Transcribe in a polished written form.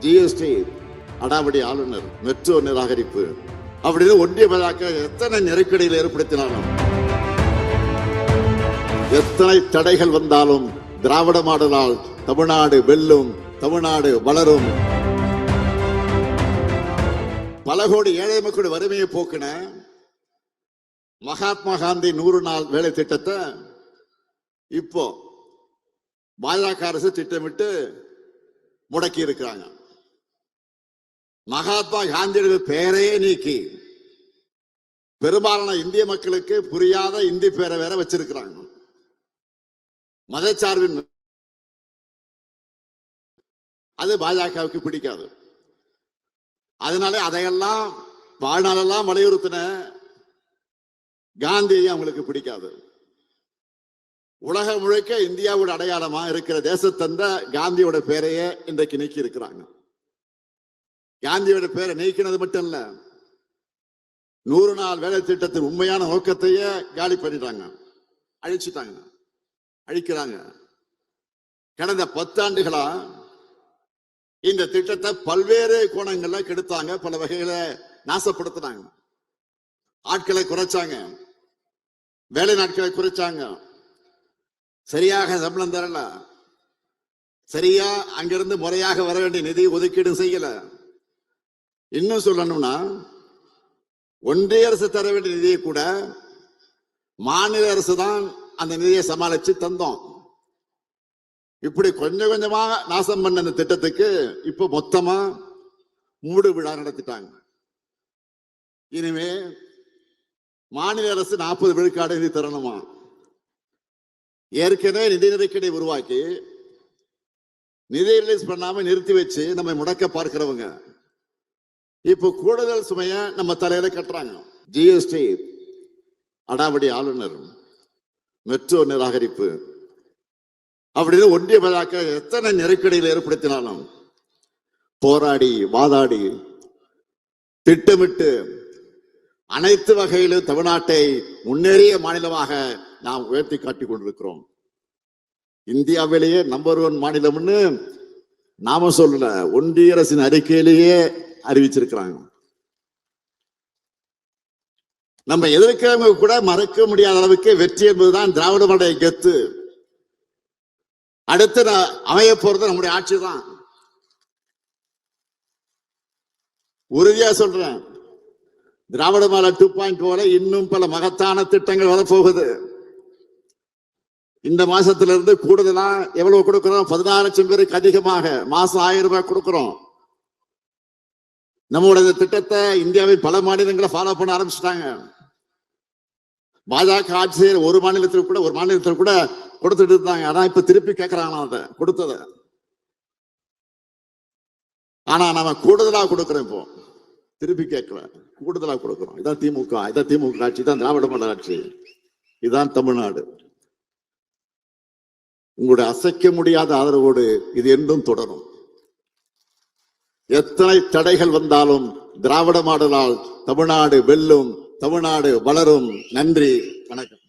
GST அடாவடி ஆளுநர், metro நிராகரிப்பு அப்படின்னு ஒன்றிய பாஜக எத்தனை நெருக்கடியில் ஏற்படுத்தினாலும், எத்தனை தடைகள் வந்தாலும் திராவிட மாடலால் தமிழ்நாடு வெல்லும், தமிழ்நாடு வளரும். பல கோடி ஏழை மக்களுடைய வறுமையை போக்கின மகாத்மா காந்தி 100 நாள் வேலை திட்டத்தை இப்போ பாஜக அரசு திட்டமிட்டு முடக்கி இருக்கிறாங்க. மகாத்மா காந்தியோட பெயரையே நீக்கி பெரும்பாலான இந்திய மக்களுக்கு புரியாத இந்தி பேரை வேற வச்சிருக்கிறாங்க. மதச்சார்பின் அது பாஜகவுக்கு பிடிக்காது. அதனால அதையெல்லாம் வாழ்நாளெல்லாம் வலியுறுத்தின காந்தியை அவங்களுக்கு பிடிக்காது. உலகம் முழுக்க இந்தியாவோட அடையாளமா இருக்கிற தேசத்தந்த காந்தியோட பேரையே இன்றைக்கு நீக்கி இருக்கிறாங்க. காந்தியோட பேரை நீக்கினது மட்டும் இல்ல, 100 நாள் வேலை திட்டத்தின் உண்மையான நோக்கத்தையே காலி பண்ணிட்டாங்க, அழிச்சுட்டாங்க, அழிக்கிறாங்க. கடந்த 10 ஆண்டுகளா இந்த திட்டத்தை பல்வேறு கோணங்கள்ல கெடுத்தாங்க, பல வகைகளை நாசப்படுத்தினாங்க. ஆட்களை குறைச்சாங்க, வேலை நாட்களை குறைச்சாங்க, சரியாக சம்பளம் தரல, சரியா அங்கிருந்து முறையாக வர வேண்டிய நிதி ஒதுக்கீடு செய்யல. இன்னும் சொல்லணும்னா, ஒன்றிய அரசு தர வேண்டிய நிதியை கூட மாநில அரசு தான் அந்த நிதியை சமாளிச்சு தந்தோம். இப்படி கொஞ்சம் கொஞ்சமா நாசம் பண்ண அந்த திட்டத்துக்கு இப்ப மொத்தமா மூடு விழா நடத்திட்டாங்க. இனிமே மாநில அரசு 40 விழுக்காடு நிதி தரணுமா? ஏற்கனவே நிதி நெருக்கடி உருவாக்கி நிதி ரிலீஸ் பண்ணாம நிறுத்தி வச்சு நம்ம முடக்க பார்க்கிறவங்க இப்ப கூடுதல் சுமைய நம்ம தலையில கட்டுறாங்க. ஜிஎஸ்டி அடாவடி ஆளுநர், மெட்ரோ நிராகரிப்பு அப்படின்னு ஒன்றிய பாஜக எத்தனை நெருக்கடியில் ஏற்படுத்தினாலும் போராடி வாதாடி திட்டமிட்டு அனைத்து வகையிலும் தமிழ்நாட்டை முன்னேறிய மாநிலமாக நாம் உயர்த்தி காட்டிக் கொண்டிருக்கிறோம். இந்தியாவிலேயே நம்பர் 1 மாநிலம்னு நாம சொல்லல, ஒன்றிய அரசின் அறிக்கையிலேயே அறிவிச்சிருக்கிறாங்க. நம்ம எதிர்க்கிறவங்க கூட மறக்க முடியாத அளவுக்கு வெற்றி என்பதுதான் திராவிட மாடல் கெத்து. அடுத்து அமைய போறது நம்முடைய ஆட்சி தான். உறுதியா சொல்றேன், திராவிட மாடல் 2.0 இன்னும் பல மகத்தான திட்டங்கள் வரப்போகுது. இந்த மாசத்துல இருந்து கூடுதலா எவ்வளவு கொடுக்கிறோம்? 16 லட்சம் பேருக்கு அதிகமாக மாசம் 1000 ரூபாய் கொடுக்கிறோம். நம்முடைய திட்டத்தை இந்தியாவின் பல மாநிலங்களை ஃபாலோ பண்ண ஆரம்பிச்சுட்டாங்க. பாஜக ஆட்சி செய்யற ஒரு மாநிலத்தில் கூட கொடுத்துட்டு இருந்தாங்க. ஆனா இப்ப திருப்பி கேட்கறாங்க அதை கொடுத்தத. ஆனா நாம கூடுதலா கொடுக்கிறோம். இப்போ திருப்பி கேட்கல, கூடுதலா கொடுக்கிறோம். இதான் திமுக ஆட்சி, தான் திராவிட மாடல் ஆட்சி, இதுதான் தமிழ்நாடு. உங்களுடைய அசைக்க முடியாத ஆதரவோடு இது என்றும் தொடரும். எத்தனை தடைகள் வந்தாலும் திராவிட மாடலால் தமிழ்நாடு வெல்லும், தமிழ்நாடு வளரும். நன்றி, வணக்கம்.